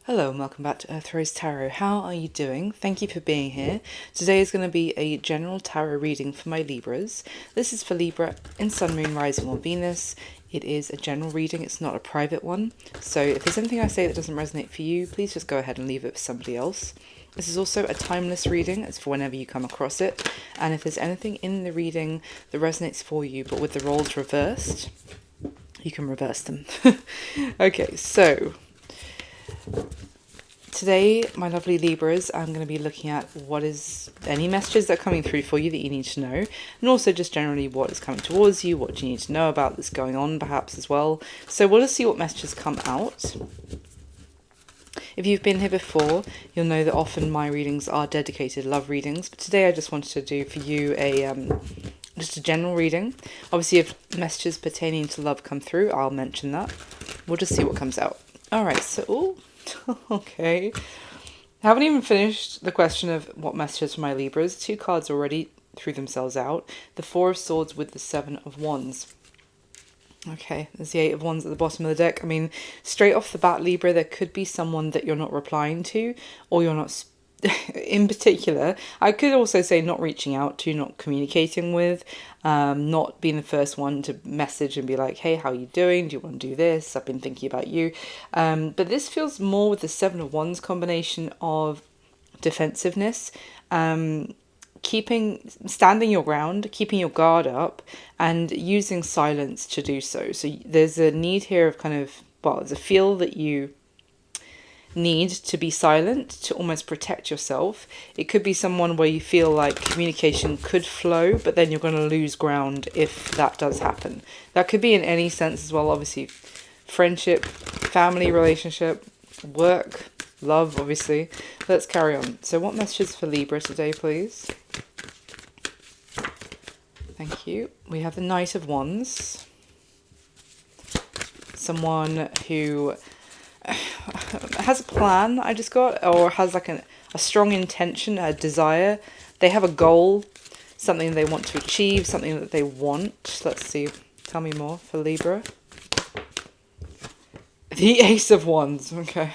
Hello and welcome back to Earthrose Tarot. How are you doing? Thank you for being here. Today is going to be a general tarot reading for my Libras. This is for Libra in Sun, Moon, Rising or Venus. It is a general reading, it's not a private one. So if there's anything I say that doesn't resonate for you, please just go ahead and leave it for somebody else. This is also a timeless reading, it's for whenever you come across it. And if there's anything in the reading that resonates for you, but with the roles reversed, you can reverse them. Okay, so today, my lovely Libras, I'm going to be looking at any messages that are coming through for you that you need to know, and also just generally what is coming towards you, what do you need to know about that's going on perhaps as well. So we'll just see what messages come out. If you've been here before, you'll know that often my readings are dedicated love readings, but today I just wanted to do for you just a general reading. Obviously, if messages pertaining to love come through, I'll mention that. We'll just see what comes out. Alright, so okay. I haven't even finished the question of what messages for my Libras. 2 cards already threw themselves out. The 4 of Swords with the 7 of Wands. Okay, there's the 8 of Wands at the bottom of the deck. I mean, straight off the bat, Libra, there could be someone that you're not replying to, or you're not in particular. I could also say not reaching out to, not communicating with, not being the first one to message and be like, hey, how are you doing? Do you want to do this? I've been thinking about you. But this feels more with the 7 of Wands combination of defensiveness, standing your ground, keeping your guard up, and using silence to do so. So there's a need here of there's a feel that you need to be silent to almost protect yourself. It could be someone where you feel like communication could flow, but then you're going to lose ground if that does happen. That could be in any sense as well, obviously. Friendship, family relationship, work, love, obviously. Let's carry on. So what messages for Libra today, please? Thank you. We have the Knight of Wands. Someone who has a plan, I just got, or has like a strong intention, a desire. They have a goal, something they want to achieve, something that they want. Let's see. Tell me more for Libra. The Ace of Wands. Okay.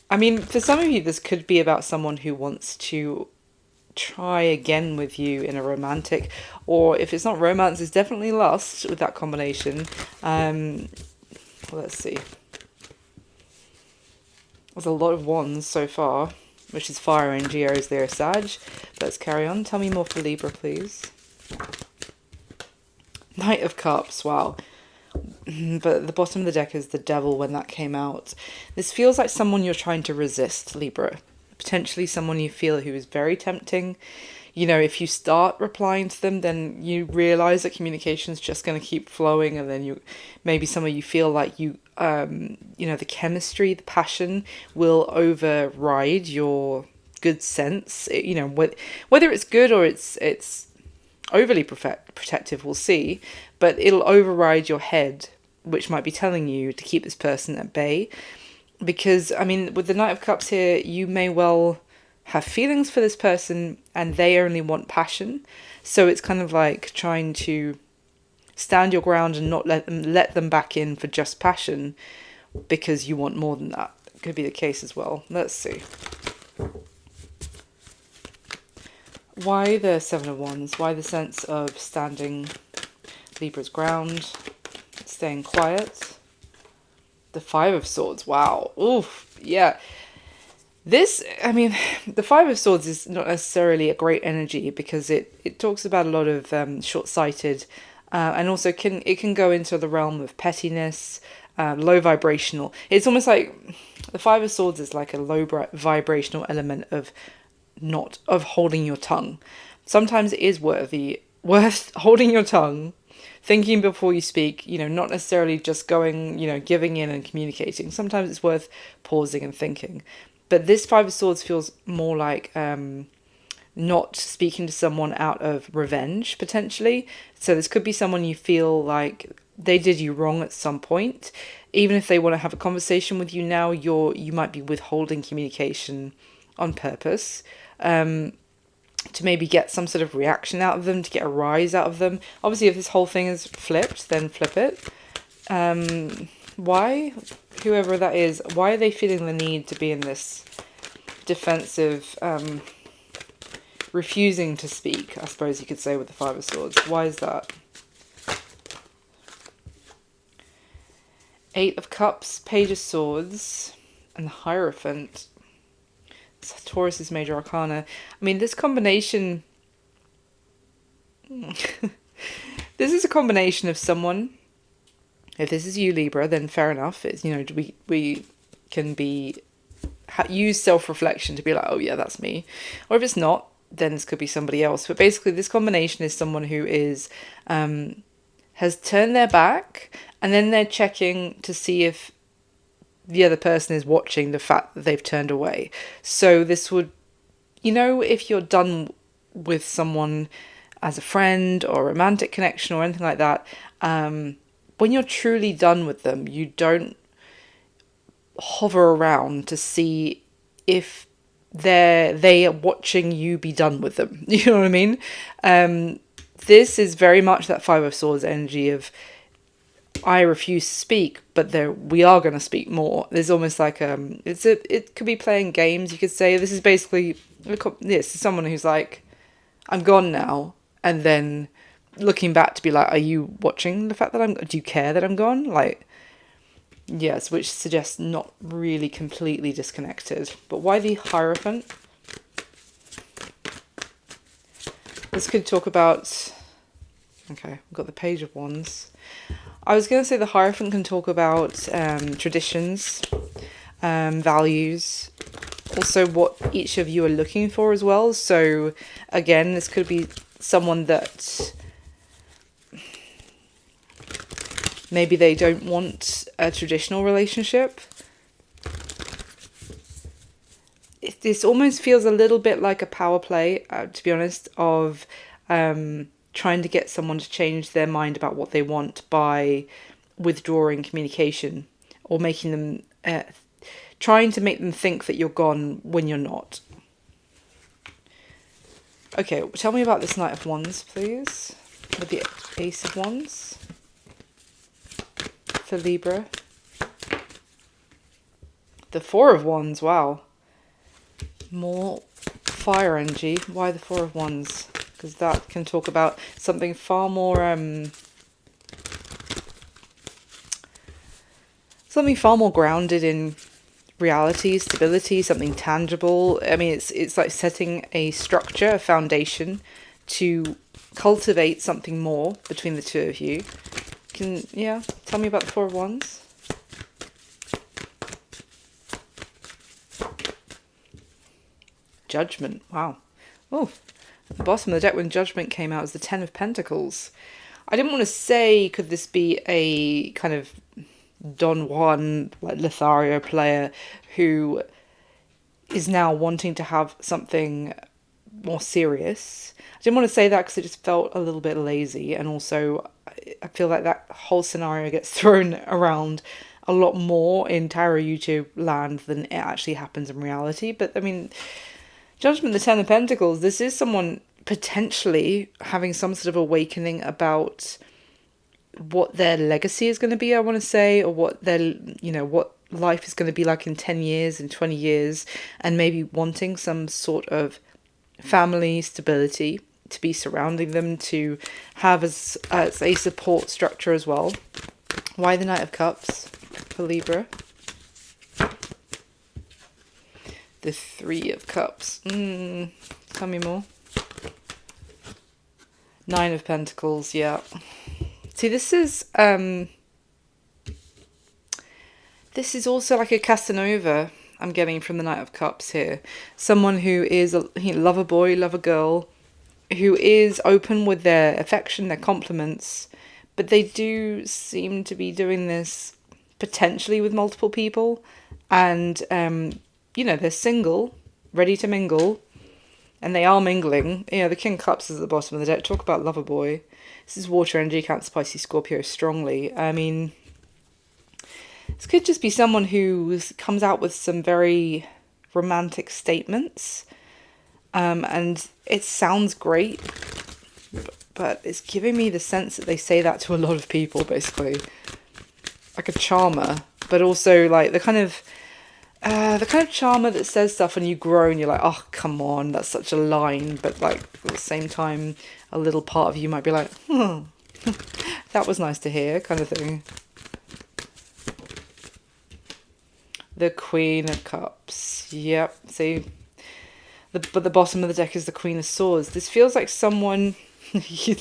I mean, for some of you, this could be about someone who wants to try again with you in a romantic, or if it's not romance, it's definitely lust with that combination. Let's see. There's a lot of wands so far, which is fire energy, Aries, Leo, Sag. Let's carry on. Tell me more for Libra, please. Knight of Cups, wow. But at the bottom of the deck is the Devil when that came out. This feels like someone you're trying to resist, Libra. Potentially someone you feel who is very tempting. You know, if you start replying to them, then you realize that communication is just going to keep flowing, and then maybe some of you feel like the chemistry, the passion will override your good sense. Whether it's good or it's overly protective, we'll see, but it'll override your head, which might be telling you to keep this person at bay. Because, I mean, with the Knight of Cups here, you may well have feelings for this person and they only want passion. So it's kind of like trying to stand your ground and not let them back in for just passion because you want more than that. Could be the case as well. Let's see. Why the 7 of Wands? Why the sense of standing Libra's ground, staying quiet? The 5 of Swords. Wow. Oof. Yeah. The 5 of Swords is not necessarily a great energy because it talks about a lot of short-sighted, and also it can go into the realm of pettiness, low vibrational. It's almost like the 5 of Swords is like a low vibrational element of holding your tongue. Sometimes it is worth holding your tongue, thinking before you speak, not necessarily just going, giving in and communicating. Sometimes it's worth pausing and thinking. But this 5 of Swords feels more like not speaking to someone out of revenge, potentially. So this could be someone you feel like they did you wrong at some point. Even if they want to have a conversation with you now, you might be withholding communication on purpose. To maybe get some sort of reaction out of them, to get a rise out of them. Obviously, if this whole thing is flipped, then flip it. why, whoever that is, why are they feeling the need to be in this defensive, refusing to speak, I suppose you could say, with the Five of Swords? Why is that? Eight of Cups, Page of Swords, and the Hierophant. Taurus's major arcana. I mean, this combination... this is a combination of someone... If this is you, Libra, then fair enough. It's, you know, we can be... use self-reflection to be like, oh yeah, that's me. Or if it's not, then this could be somebody else. But basically, this combination is someone who is... has turned their back, and then they're checking to see if the other person is watching the fact that they've turned away. So this would, you know, if you're done with someone as a friend or a romantic connection or anything like that, when you're truly done with them, you don't hover around to see if they are watching you be done with them. You know what I mean? This is very much that Five of Swords energy of, I refuse to speak, but we are going to speak more. There's almost like it could be playing games. You could say this is basically this is someone who's like, I'm gone now, and then looking back to be like, are you watching the fact that do you care that I'm gone? Like, yes, which suggests not really completely disconnected. But why the Hierophant? This could talk about... Okay, we've got the Page of Wands. I was going to say the Hierophant can talk about traditions, values, also what each of you are looking for as well. So, again, this could be someone that maybe they don't want a traditional relationship. This almost feels a little bit like a power play, to be honest, of... trying to get someone to change their mind about what they want by withdrawing communication, or making them trying to make them think that you're gone when you're not. Okay, tell me about this Knight of Wands, please, with the Ace of Wands for Libra. The Four of Wands, wow. More fire energy. Why the Four of Wands? Because that can talk about something far more grounded in reality, stability, something tangible. I mean, it's like setting a structure, a foundation to cultivate something more between the two of you. Tell me about the Four of Wands. Judgment, wow. Oh. At the bottom of the deck when Judgment came out was the Ten of Pentacles. I didn't want to say, could this be a kind of Don Juan, like Lothario player who is now wanting to have something more serious? I didn't want to say that because it just felt a little bit lazy, and also I feel like that whole scenario gets thrown around a lot more in tarot YouTube land than it actually happens in reality. But I mean... Judgment, the Ten of Pentacles, this is someone potentially having some sort of awakening about what their legacy is going to be, I want to say, or what what life is going to be like in 10 years, in 20 years, and maybe wanting some sort of family stability to be surrounding them, to have as a support structure as well. Why the Knight of Cups for Libra? The Three of Cups. Tell me more. Nine of Pentacles, yeah. See, this is also like a Casanova I'm getting from the Knight of Cups here. Someone who is a lover boy, lover girl, who is open with their affection, their compliments, but they do seem to be doing this potentially with multiple people, and they're single, ready to mingle, and they are mingling. The King of Cups is at the bottom of the deck. Talk about lover boy. This is water energy, Cancer, Pisces, Scorpio strongly. I mean, this could just be someone who comes out with some very romantic statements, and it sounds great, but it's giving me the sense that they say that to a lot of people, basically. like a charmer, but also like the kind of charmer that says stuff and you grow and you're like, oh, come on, that's such a line. But like at the same time, a little part of you might be like, that was nice to hear, kind of thing. The Queen of Cups. Yep, see. But the bottom of the deck is the Queen of Swords. This feels like someone,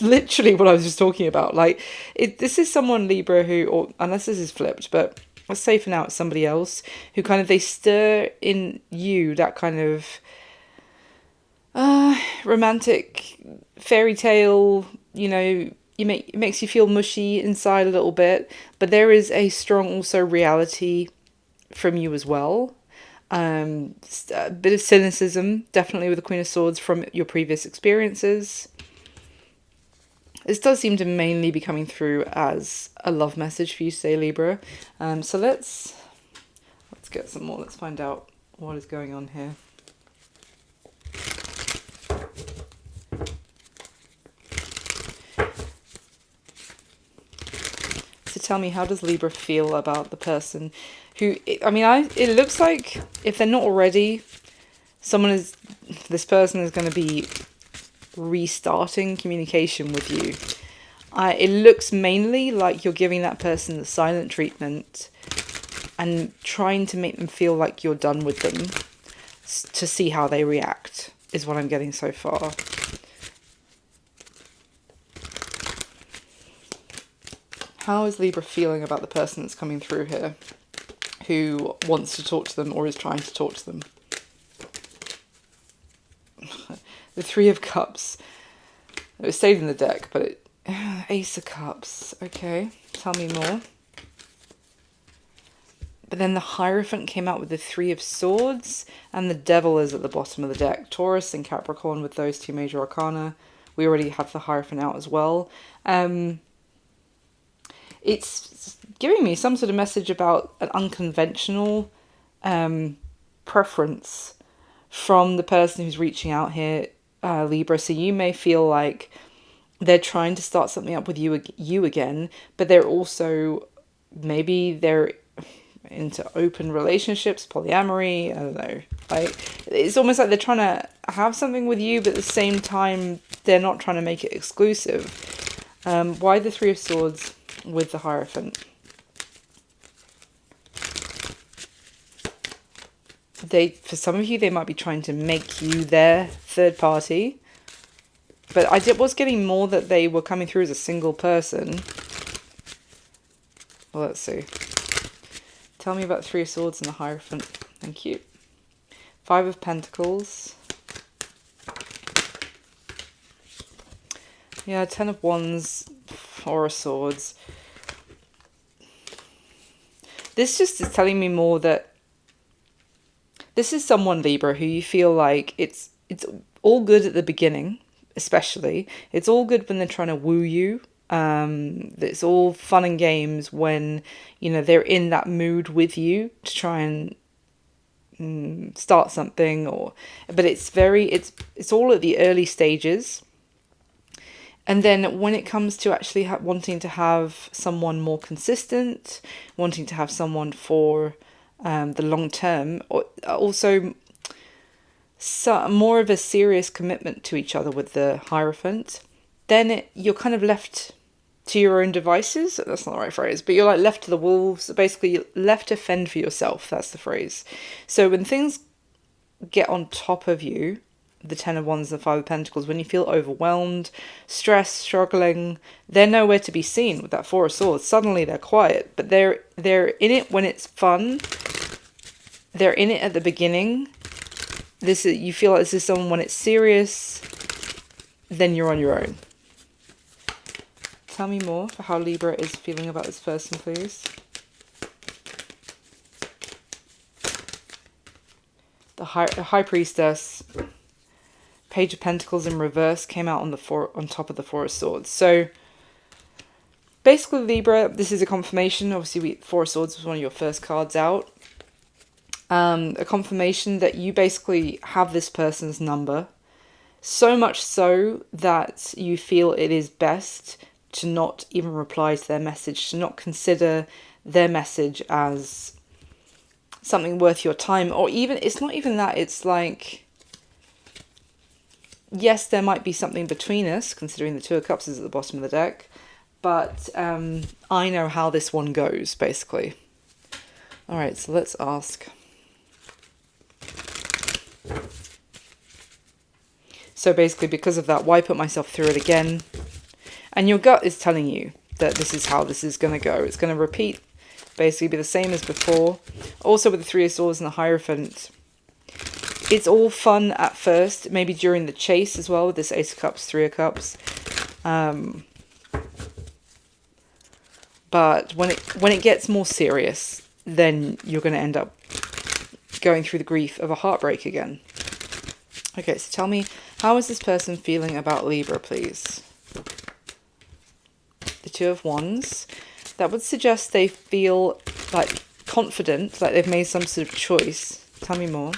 literally what I was just talking about. Like, this is someone, Libra, who, or unless this is flipped, but let's say for now it's somebody else who kind of, they stir in you that kind of romantic fairy tale, you know, it makes you feel mushy inside a little bit, but there is a strong also reality from you as well. A bit of cynicism, definitely, with the Queen of Swords from your previous experiences. This does seem to mainly be coming through as a love message for you today, Libra. So let's get some more. Let's find out what is going on here. So tell me, how does Libra feel about the person who, it looks like if they're not already, this person is going to be restarting communication with you. It looks mainly like you're giving that person the silent treatment and trying to make them feel like you're done with them to see how they react, is what I'm getting so far. How is Libra feeling about the person that's coming through here, who wants to talk to them or is trying to talk to them? The Three of Cups. It stayed in the deck, but Ace of Cups. Okay, tell me more. But then the Hierophant came out with the Three of Swords, and the Devil is at the bottom of the deck. Taurus and Capricorn with those two major arcana. We already have the Hierophant out as well. It's giving me some sort of message about an unconventional preference from the person who's reaching out here, Libra. So you may feel like they're trying to start something up with you again, but they're also, maybe they're into open relationships, polyamory, I don't know. Like, it's almost like they're trying to have something with you, but at the same time, they're not trying to make it exclusive. Why the Three of Swords with the Hierophant? For some of you, they might be trying to make you their third party. But I was getting more that they were coming through as a single person. Well, let's see. Tell me about Three of Swords and the Hierophant. Thank you. Five of Pentacles. Yeah, Ten of Wands, Four of Swords. This just is telling me more that this is someone, Libra, who you feel like it's all good at the beginning, especially. It's all good when they're trying to woo you. It's all fun and games when, they're in that mood with you to try and start something, but it's all at the early stages. And then when it comes to actually wanting to have someone more consistent, wanting to have someone for the long term, also more of a serious commitment to each other with the Hierophant, then you're kind of left to your own devices. That's not the right phrase, but you're like left to the wolves. Basically, you're left to fend for yourself. That's the phrase. So when things get on top of you, the Ten of Wands and the Five of Pentacles, when you feel overwhelmed, stressed, struggling, they're nowhere to be seen with that Four of Swords. Suddenly they're quiet, but they're in it when it's fun. They're in it at the beginning. You feel like this is someone when it's serious, then you're on your own. Tell me more for how Libra is feeling about this person, please. The High Priestess, Page of Pentacles in reverse came out on top of the Four of Swords. So basically, Libra, this is a confirmation. Obviously, Four of Swords was one of your first cards out. A confirmation that you basically have this person's number, so much so that you feel it is best to not even reply to their message, to not consider their message as something worth your time. Or even, it's not even that, it's like, yes, there might be something between us, considering the Two of Cups is at the bottom of the deck, but I know how this one goes, basically. All right, so let's ask. So basically, because of that, why put myself through it again? And your gut is telling you that this is how this is going to go. It's going to repeat, basically be the same as before. Also with the Three of Swords and the Hierophant, it's all fun at first, maybe during the chase as well, with this Ace of Cups, Three of Cups. But when it gets more serious, then you're going to end up going through the grief of a heartbreak again. Okay, so tell me, how is this person feeling about Libra, please? The Two of Wands. That would suggest they feel like confident, like they've made some sort of choice. Tell me more.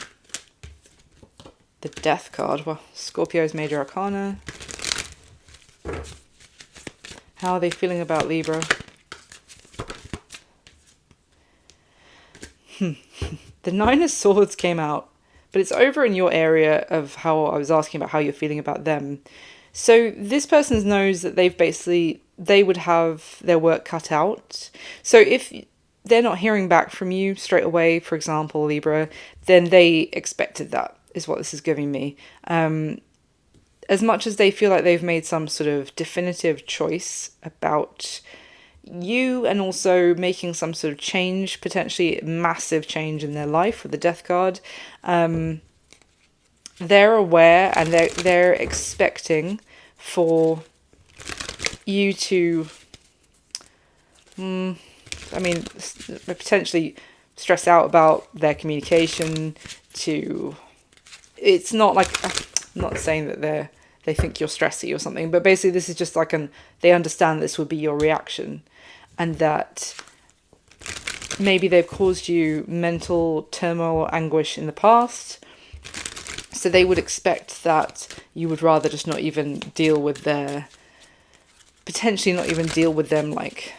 The Death card. Well, Scorpio's major arcana. How are they feeling about Libra? The Nine of Swords came out, but it's over in your area of how I was asking about how you're feeling about them. So this person knows that they would have their work cut out. So if they're not hearing back from you straight away, for example, Libra, then they expected that, is what this is giving me. As much as they feel like they've made some sort of definitive choice about you and also making some sort of change, potentially massive change in their life with the Death card, they're aware and they're expecting for you to, potentially stress out about their communication. It's not like, I'm not saying that they think you're stressy or something, but basically this is just like they understand this would be your reaction, and that maybe they've caused you mental turmoil or anguish in the past. So they would expect that you would rather just not even deal with potentially not even deal with them, like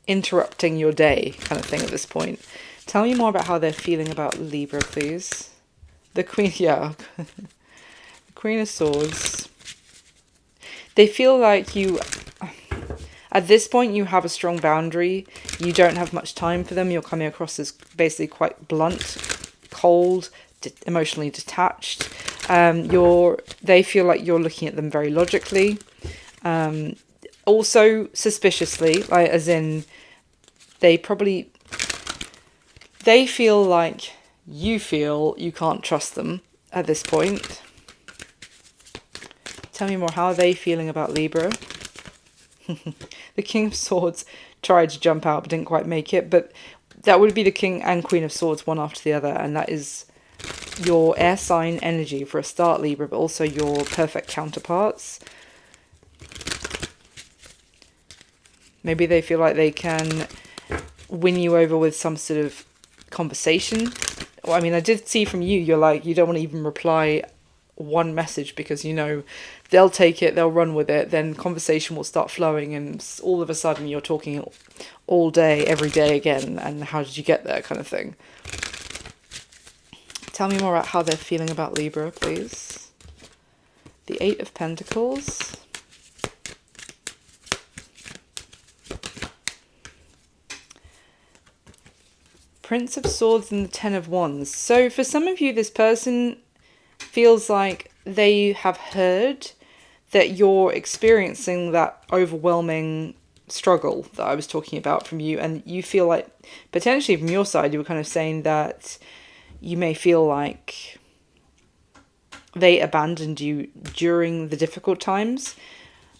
interrupting your day kind of thing at this point. Tell me more about how they're feeling about Libra, please. The Queen, yeah. The Queen of Swords. They feel like at this point, you have a strong boundary. You don't have much time for them. You're coming across as basically quite blunt, cold, emotionally detached. They feel like you're looking at them very logically. Also suspiciously, like as in they feel like you feel you can't trust them at this point. Tell me more, how are they feeling about Libra? The King of Swords tried to jump out but didn't quite make it, but that would be the King and Queen of Swords one after the other, and that is your air sign energy for a start, Libra, but also your perfect counterparts. Maybe they feel like they can win you over with some sort of conversation. Well, I mean, I did see from you, you're like, you don't want to even reply one message because you know they'll take it, they'll run with it, then conversation will start flowing, and all of a sudden you're talking all day, every day again, and how did you get there kind of thing. Tell me more about how they're feeling about Libra, please. The Eight of Pentacles. Prince of Swords and the Ten of Wands. So for some of you, this person feels like they have heard that you're experiencing that overwhelming struggle that I was talking about from you, and you feel like potentially from your side you were kind of saying that you may feel like they abandoned you during the difficult times.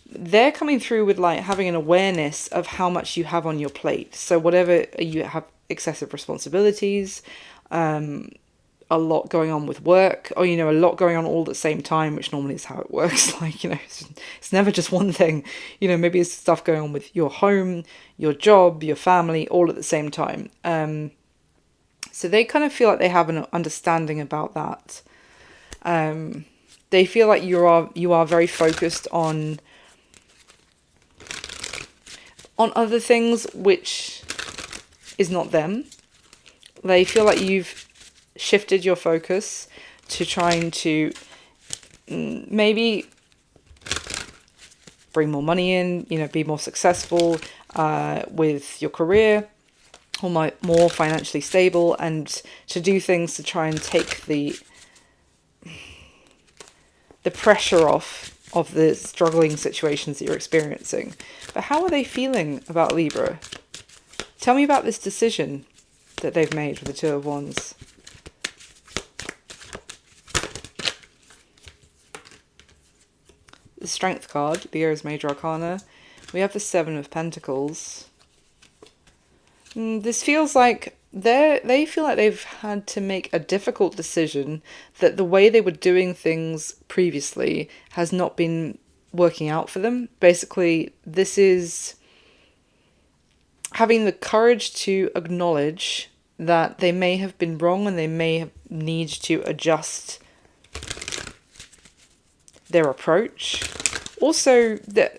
They're coming through with like having an awareness of how much you have on your plate. So whatever you have, excessive responsibilities, a lot going on with work, or, a lot going on all at the same time, which normally is how it works. Like, it's never just one thing. Maybe it's stuff going on with your home, your job, your family, all at the same time. So they kind of feel like they have an understanding about that. They feel like you are very focused on other things, which is not them. They feel like you've shifted your focus to trying to maybe bring more money in, be more successful with your career, or more financially stable, and to do things to try and take the pressure off of the struggling situations that you're experiencing. But how are they feeling about Libra? Tell me about this decision that they've made with the Two of Wands. The Strength card, Leo's Major Arcana. We have the Seven of Pentacles. This feels like they feel like they've had to make a difficult decision, that the way they were doing things previously has not been working out for them. Basically, this is having the courage to acknowledge that they may have been wrong and they may need to adjust their approach. Also, the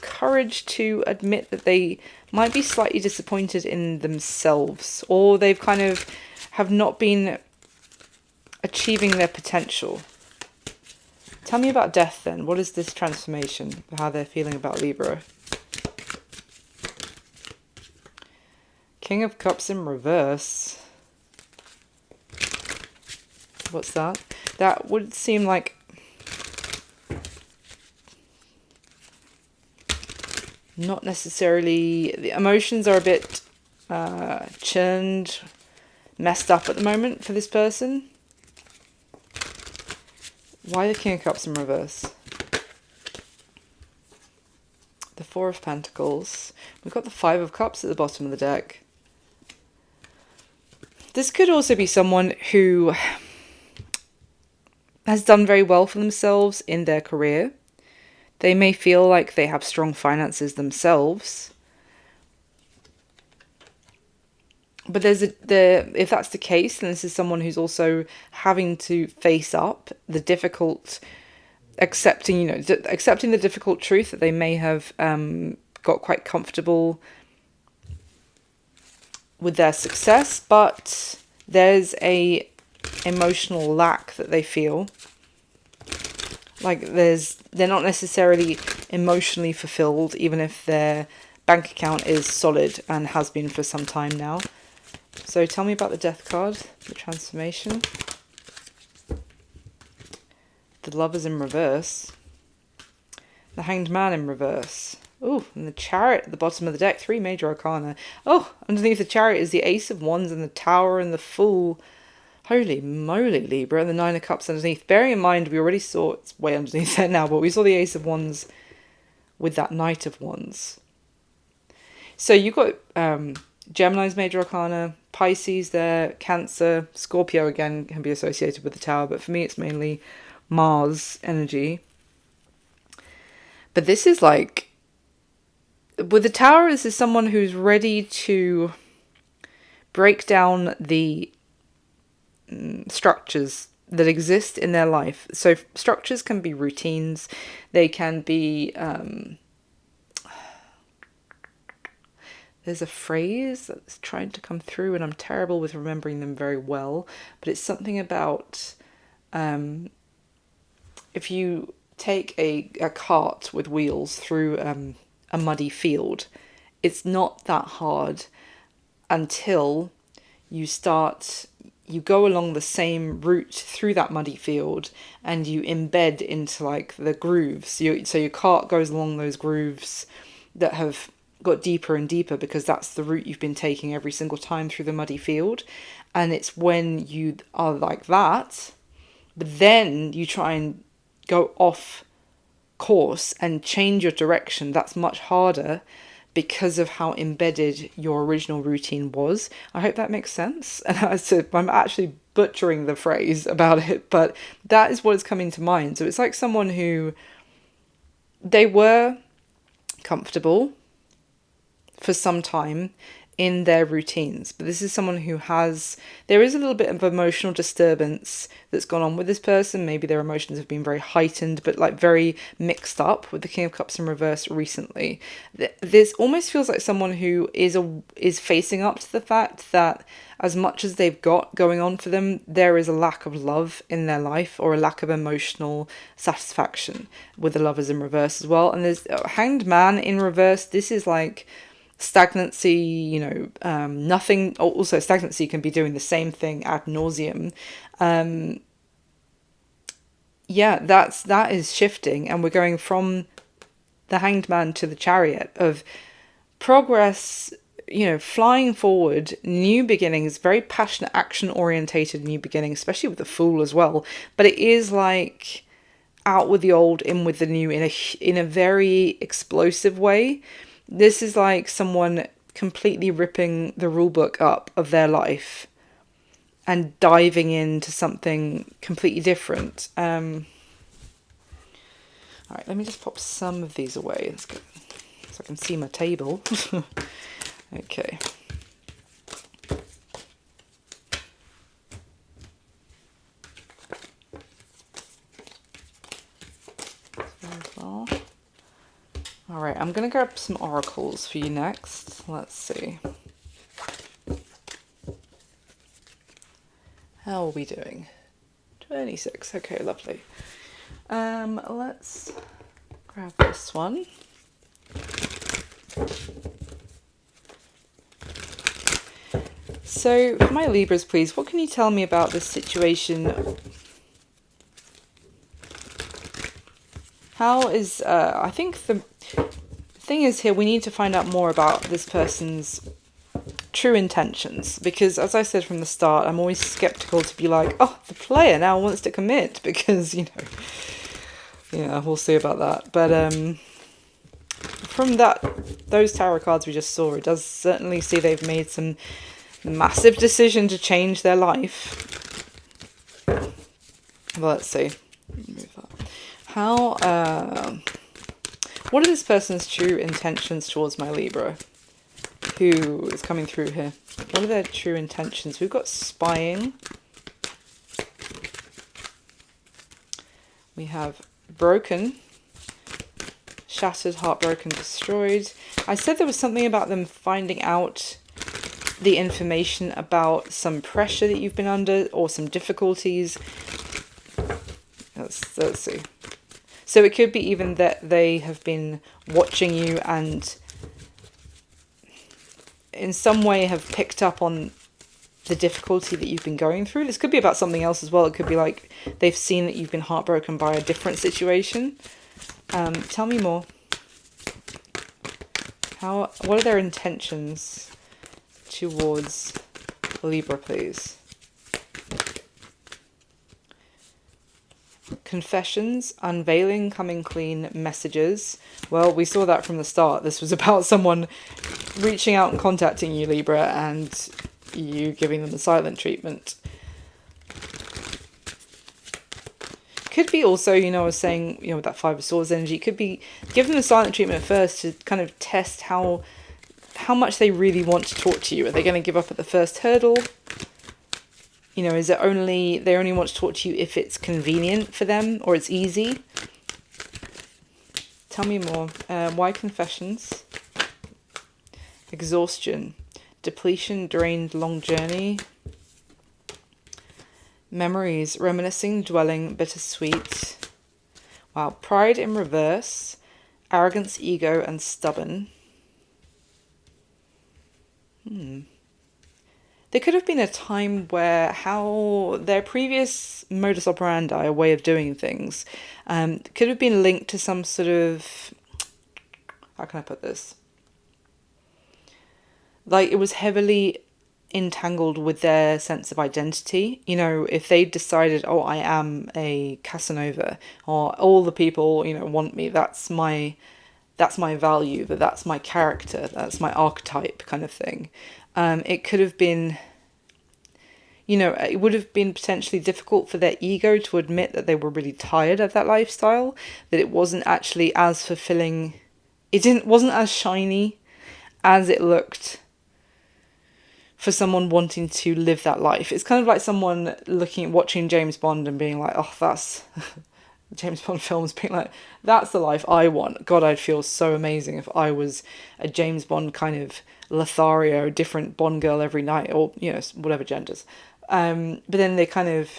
courage to admit that they might be slightly disappointed in themselves, or they've kind of have not been achieving their potential. Tell me about death then. What is this transformation? How they're feeling about Libra? King of Cups in reverse. What's that? That would seem like not necessarily, the emotions are a bit churned, messed up at the moment for this person. Why the King of Cups in reverse? The Four of Pentacles. We've got the Five of Cups at the bottom of the deck. This could also be someone who has done very well for themselves in their career. They may feel like they have strong finances themselves. But if that's the case, then this is someone who's also having to face up the difficult, accepting the difficult truth that they may have got quite comfortable with their success, but there's a emotional lack that they feel. Like they're not necessarily emotionally fulfilled, even if their bank account is solid and has been for some time now. So tell me about the Death card, the transformation. The Lovers in reverse. The Hanged Man in reverse. Oh, and the Chariot at the bottom of the deck. 3 major arcana. Oh, underneath the Chariot is the Ace of Wands and the Tower and the Fool. Holy moly, Libra. And the 9 of Cups underneath. Bearing in mind, we already saw, it's way underneath there now, but we saw the Ace of Wands with that Knight of Wands. So you've got Gemini's major arcana, Pisces there, Cancer, Scorpio again can be associated with the Tower, but for me it's mainly Mars energy. But this is like, with the Tower, this is someone who's ready to break down the structures that exist in their life. So structures can be routines, they can be there's a phrase that's trying to come through and I'm terrible with remembering them very well, but it's something about if you take a cart with wheels through a muddy field, it's not that hard until you go along the same route through that muddy field and you embed into like the grooves. So your cart goes along those grooves that have got deeper and deeper because that's the route you've been taking every single time through the muddy field. And it's when you are like that, but then you try and go off course and change your direction, that's much harder because of how embedded your original routine was. I hope that makes sense. And I'm actually butchering the phrase about it, but that is what is coming to mind. So it's like someone who, they were comfortable for some time in their routines. But this is someone who there is a little bit of emotional disturbance that's gone on with this person. Maybe their emotions have been very heightened, but like very mixed up with the King of Cups in reverse recently. This almost feels like someone who is facing up to the fact that as much as they've got going on for them, there is a lack of love in their life, or a lack of emotional satisfaction with the Lovers in reverse as well. And there's a Hanged Man in reverse. This is like stagnancy, nothing. Also, stagnancy can be doing the same thing ad nauseum. That is shifting, and we're going from the Hanged Man to the Chariot of progress, flying forward, new beginnings, very passionate, action orientated new beginnings, especially with the Fool as well. But it is like out with the old, in with the new, in a very explosive way. This is like someone completely ripping the rule book up of their life and diving into something completely different. All right, let me just pop some of these away. Let's go, so I can see my table. Okay. All right, I'm going to grab some oracles for you next. Let's see. How are we doing? 26. Okay, lovely. Let's grab this one. So, for my Libras, please, what can you tell me about this situation? How is, I think the thing is here, we need to find out more about this person's true intentions, because as I said from the start, I'm always skeptical to be like, oh, the player now wants to commit, because, we'll see about that. But from those tarot cards we just saw, it does certainly see they've made some massive decision to change their life. Well, let's see. Move that. What are this person's true intentions towards my Libra, who is coming through here? What are their true intentions? We've got spying. We have broken, shattered, heartbroken, destroyed. I said there was something about them finding out the information about some pressure that you've been under, or some difficulties. Let's see. So it could be even that they have been watching you and in some way have picked up on the difficulty that you've been going through. This could be about something else as well. It could be like they've seen that you've been heartbroken by a different situation. Tell me more. What are their intentions towards Libra, please? Confessions, unveiling, coming clean, messages. Well, we saw that from the start. This was about someone reaching out and contacting you, Libra, and you giving them the silent treatment. Could be also, I was saying, with that Five of Swords energy, could be give them the silent treatment at first to kind of test how much they really want to talk to you. Are they going to give up at the first hurdle? Is it they only want to talk to you if it's convenient for them or it's easy? Tell me more. Why confessions? Exhaustion. Depletion, drained, long journey. Memories, reminiscing, dwelling, bittersweet. Wow. Pride in reverse. Arrogance, ego, and stubborn. There could have been a time where how their previous modus operandi, a way of doing things, could have been linked to some sort of, how can I put this? Like it was heavily entangled with their sense of identity. If they decided, oh, I am a Casanova, or all the people, want me, that's my value, that's my character, that's my archetype kind of thing. It could have been, it would have been potentially difficult for their ego to admit that they were really tired of that lifestyle, that it wasn't actually as fulfilling, wasn't as shiny as it looked for someone wanting to live that life. It's kind of like someone watching James Bond and being like, oh, that's James Bond films, being like, that's the life I want. God, I'd feel so amazing if I was a James Bond kind of Lothario, different Bond girl every night, or, whatever genders. But then they kind of,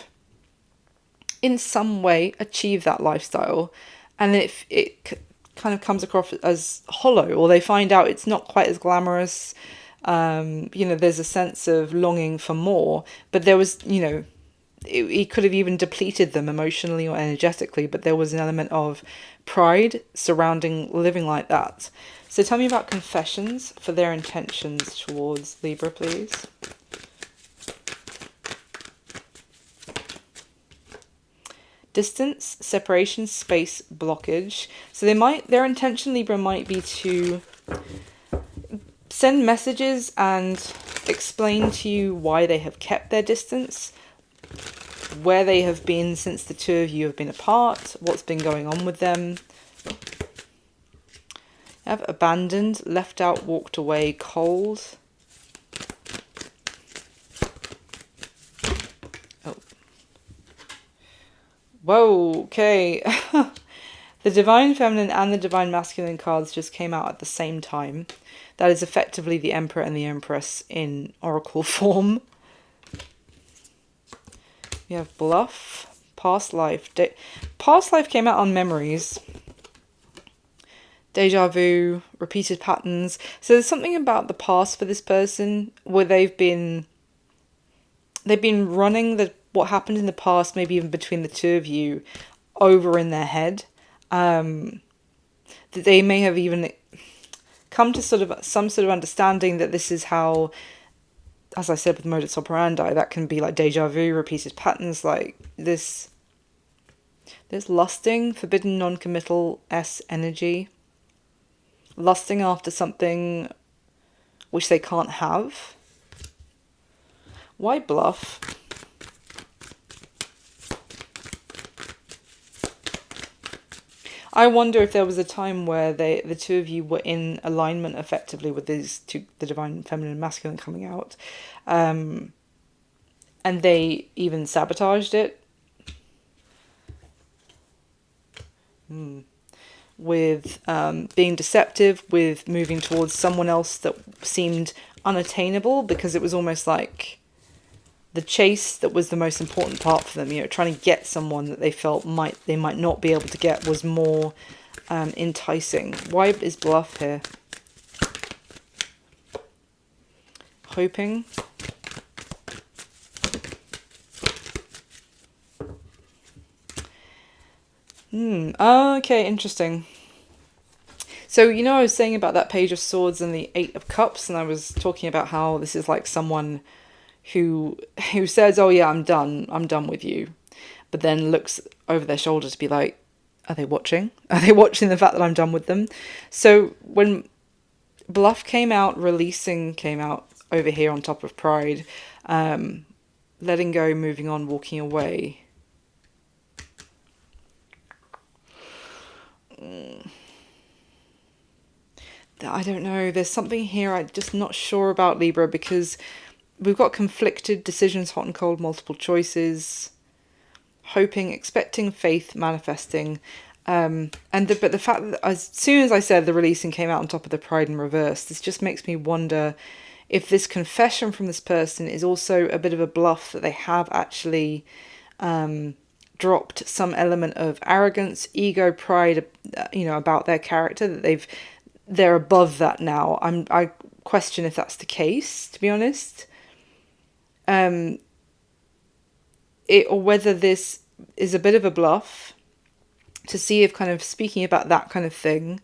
in some way, achieve that lifestyle, and it kind of comes across as hollow, or they find out it's not quite as glamorous. There's a sense of longing for more, but there was, it could have even depleted them emotionally or energetically, but there was an element of pride surrounding living like that. So tell me about confessions for their intentions towards Libra, please. Distance, separation, space, blockage. So their intention, Libra, might be to send messages and explain to you why they have kept their distance, where they have been since the two of you have been apart, what's been going on with them. You have abandoned, left out, walked away, cold. Oh. Whoa, okay. The Divine Feminine and the Divine Masculine cards just came out at the same time. That is effectively the Emperor and the Empress in oracle form. We have Bluff, Past Life. Past Life came out on Memories. Deja vu, repeated patterns. So there's something about the past for this person where they've been running what happened in the past, maybe even between the two of you, over in their head. That they may have even come to some sort of understanding that this is how, as I said with modus operandi, that can be like deja vu, repeated patterns, like this. There's lusting, forbidden non-committal energy. Lusting after something which they can't have. Why bluff? I wonder if there was a time where the two of you were in alignment effectively with these two, the Divine Feminine and Masculine coming out, and they even sabotaged it. With being deceptive, with moving towards someone else that seemed unattainable, because it was almost like the chase that was the most important part for them. Trying to get someone that they felt they might not be able to get was more enticing. Why is bluff here? Hoping. Okay, interesting. So, I was saying about that Page of Swords and the Eight of Cups, and I was talking about how this is like someone who says, oh yeah, I'm done with you, but then looks over their shoulder to be like, are they watching? Are they watching the fact that I'm done with them? So when bluff came out, releasing came out over here on top of pride, letting go, moving on, walking away. I don't know, there's something here I'm just not sure about, Libra, because we've got conflicted decisions, hot and cold, multiple choices, hoping, expecting, faith, manifesting, but the fact that as soon as I said the releasing came out on top of the pride in reverse, this just makes me wonder if this confession from this person is also a bit of a bluff, that they have actually dropped some element of arrogance, ego, pride, about their character, that they're above that now. I question if that's the case, to be honest. Or whether this is a bit of a bluff, to see if kind of speaking about that kind of thing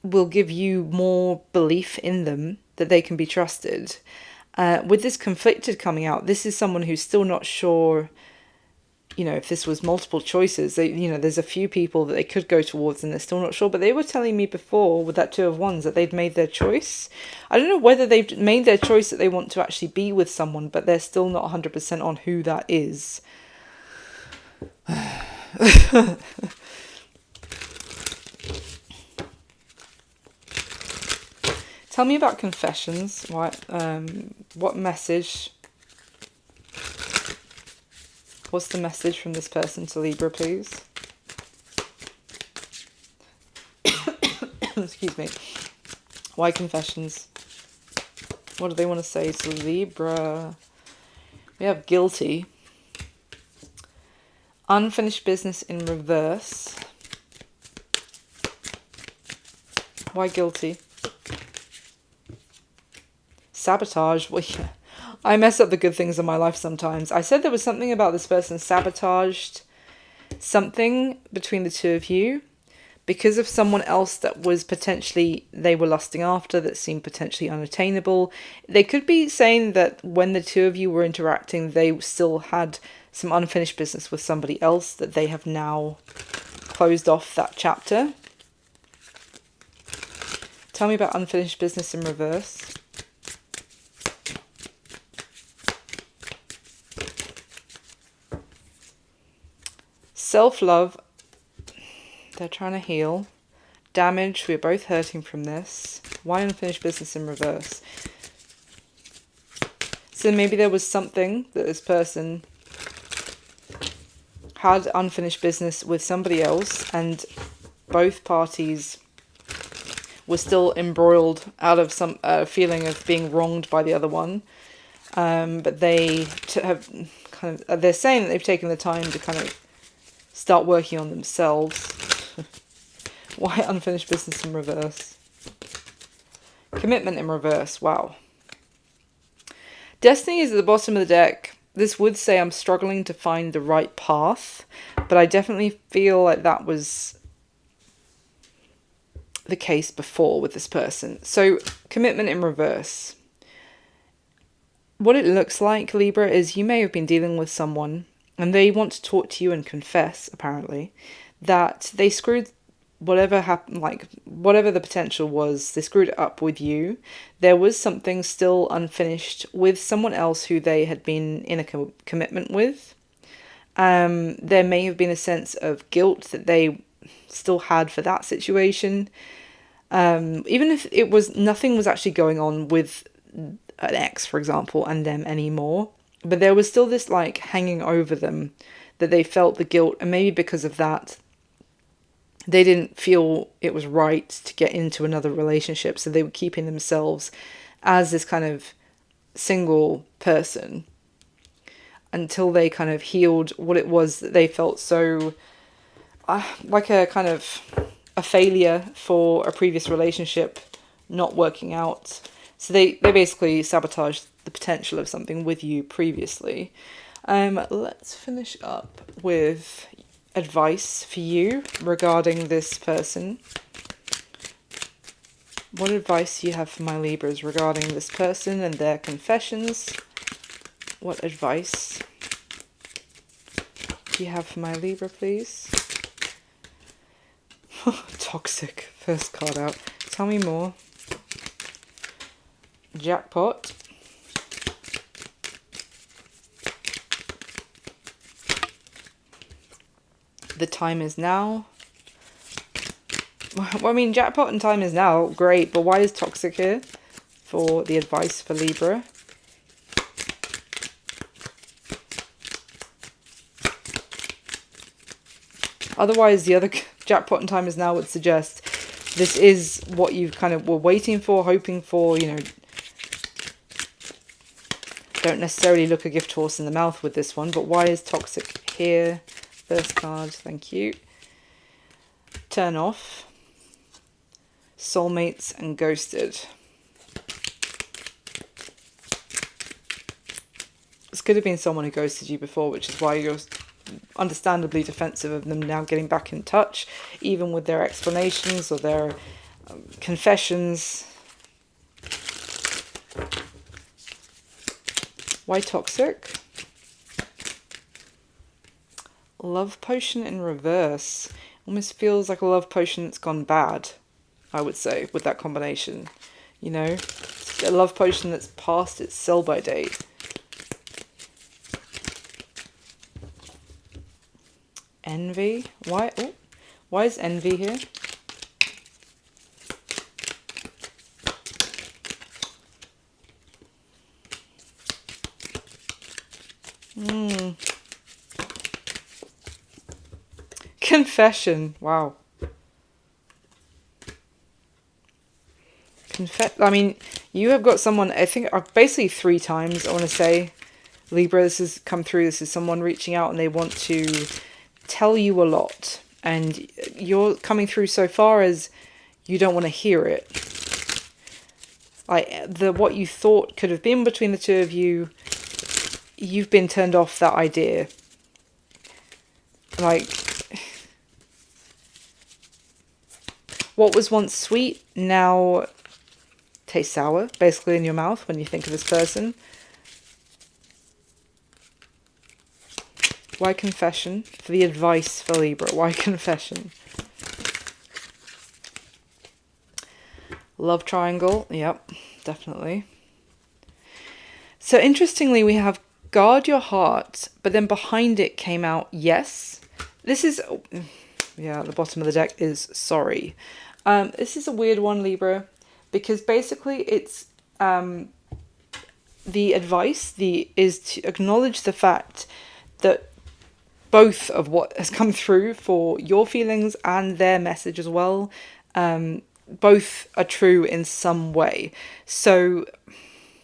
will give you more belief in them, that they can be trusted. With this conflicted coming out, this is someone who's still not sure, if this was multiple choices. There's a few people that they could go towards and they're still not sure, but they were telling me before with that Two of Wands that they'd made their choice. I don't know whether they've made their choice that they want to actually be with someone, but they're still not 100% on who that is. Tell me about confessions. What message? What's the message from this person to Libra, please? Excuse me. Why confessions? What do they want to say to Libra? We have guilty. Unfinished business in reverse. Why guilty? Sabotage. Well, yeah. I mess up the good things in my life sometimes. I said there was something about this person sabotaged something between the two of you because of someone else that was potentially they were lusting after, that seemed potentially unattainable. They could be saying that when the two of you were interacting, they still had some unfinished business with somebody else, that they have now closed off that chapter. Tell me about unfinished business in reverse. Self-love. They're trying to heal. Damage. We're both hurting from this. Why unfinished business in reverse? So maybe there was something that this person had unfinished business with somebody else, and both parties were still embroiled out of some feeling of being wronged by the other one. But they have kind of, they're saying that they've taken the time to kind of start working on themselves. Why unfinished business in reverse? Commitment in reverse. Wow. Destiny is at the bottom of the deck. This would say I'm struggling to find the right path, but I definitely feel like that was the case before with this person. So commitment in reverse. What it looks like, Libra, is you may have been dealing with someone and they want to talk to you and confess, apparently, that they screwed whatever happened, like whatever the potential was, they screwed it up with you. There was something still unfinished with someone else who they had been in a commitment with. There may have been a sense of guilt that they still had for that situation. Even if it was, nothing was actually going on with an ex, for example, and them anymore. But there was still this like hanging over them, that they felt the guilt, and maybe because of that, they didn't feel it was right to get into another relationship. So they were keeping themselves as this kind of single person until they kind of healed what it was that they felt so like a kind of a failure for a previous relationship not working out. So they basically sabotaged the potential of something with you previously. Let's finish up with advice for you regarding this person. What advice do you have for my Libras regarding this person and their confessions? What advice do you have for my Libra, please? Toxic. First card out. Tell me more. Jackpot. The time is now. Well, I mean, jackpot and time is now, great, but why is toxic here for the advice for Libra? Otherwise, the other jackpot and time is now would suggest this is what you kind of were waiting for, hoping for, you know. Don't necessarily look a gift horse in the mouth with this one, but why is toxic here? First card, thank you. Turn off. Soulmates and ghosted. This could have been someone who ghosted you before, which is why you're understandably defensive of them now getting back in touch, even with their explanations or their confessions. Why toxic? Love potion in reverse. Almost feels like a love potion that's gone bad, I would say, with that combination. You know, a love potion that's past its sell-by date. Envy. Why? Oh, why is envy here? Confession. Wow. I mean, you have got someone, I think, basically 3 times, I want to say, Libra, this has come through. This is someone reaching out and they want to tell you a lot. And you're coming through so far as you don't want to hear it. Like, what you thought could have been between the two of you, you've been turned off that idea. Like, what was once sweet now tastes sour, basically, in your mouth when you think of this person. Why confession? For the advice for Libra, why confession? Love triangle, yep, definitely. So interestingly, we have guard your heart, but then behind it came out yes. This is, yeah, at the bottom of the deck is sorry. This is a weird one, Libra, because basically it's the advice is to acknowledge the fact that both of what has come through for your feelings and their message as well, both are true in some way. So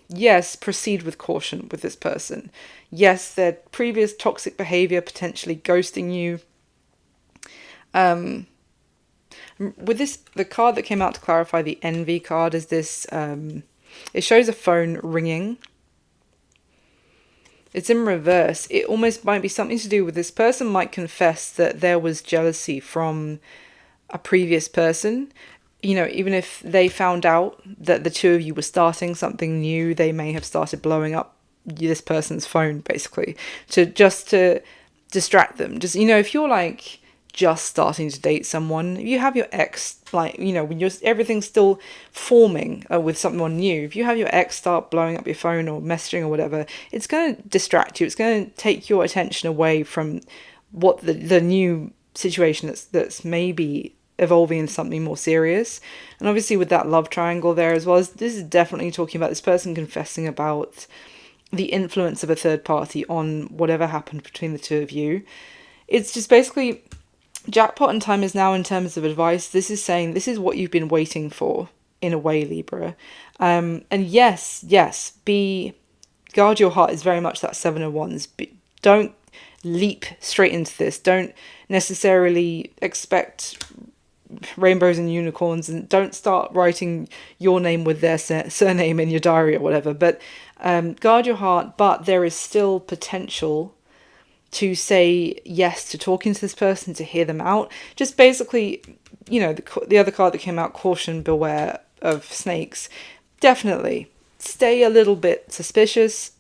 yes, proceed with caution with this person. Yes, their previous toxic behavior, potentially ghosting you. With this, the card that came out to clarify the envy card is this, it shows a phone ringing. It's in reverse. It almost might be something to do with this person might confess that there was jealousy from a previous person. You know, even if they found out that the two of you were starting something new, they may have started blowing up this person's phone, basically, to distract them. Just, you know, if you're like just starting to date someone, if you have your ex, like, you know, when everything's still forming with someone new, if you have your ex start blowing up your phone or messaging or whatever, it's going to distract you. It's going to take your attention away from what the new situation that's maybe evolving into something more serious. And obviously with that love triangle there as well, this is definitely talking about this person confessing about the influence of a third party on whatever happened between the two of you. It's just basically jackpot and time is now in terms of advice. This is saying this is what you've been waiting for in a way, Libra. And yes, guard your heart is very much that 7 of Wands. Don't leap straight into this. Don't necessarily expect rainbows and unicorns, and don't start writing your name with their surname in your diary or whatever. But guard your heart, but there is still potential to say yes to talking to this person, to hear them out. Just basically, you know, the other card that came out, caution, beware of snakes. Definitely stay a little bit suspicious,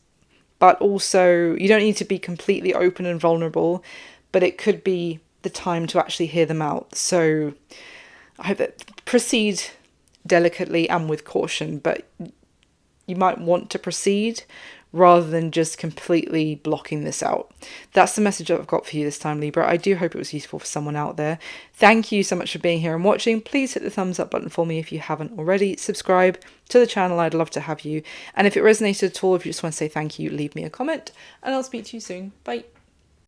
but also you don't need to be completely open and vulnerable, but it could be the time to actually hear them out. So I hope that proceed delicately and with caution, but you might want to proceed rather than just completely blocking this out. That's the message I've got for you this time, Libra. I do hope it was useful for someone out there. Thank you so much for being here and watching. Please hit the thumbs up button for me if you haven't already. Subscribe to the channel. I'd love to have you. And if it resonated at all, if you just want to say thank you, leave me a comment and I'll speak to you soon. Bye.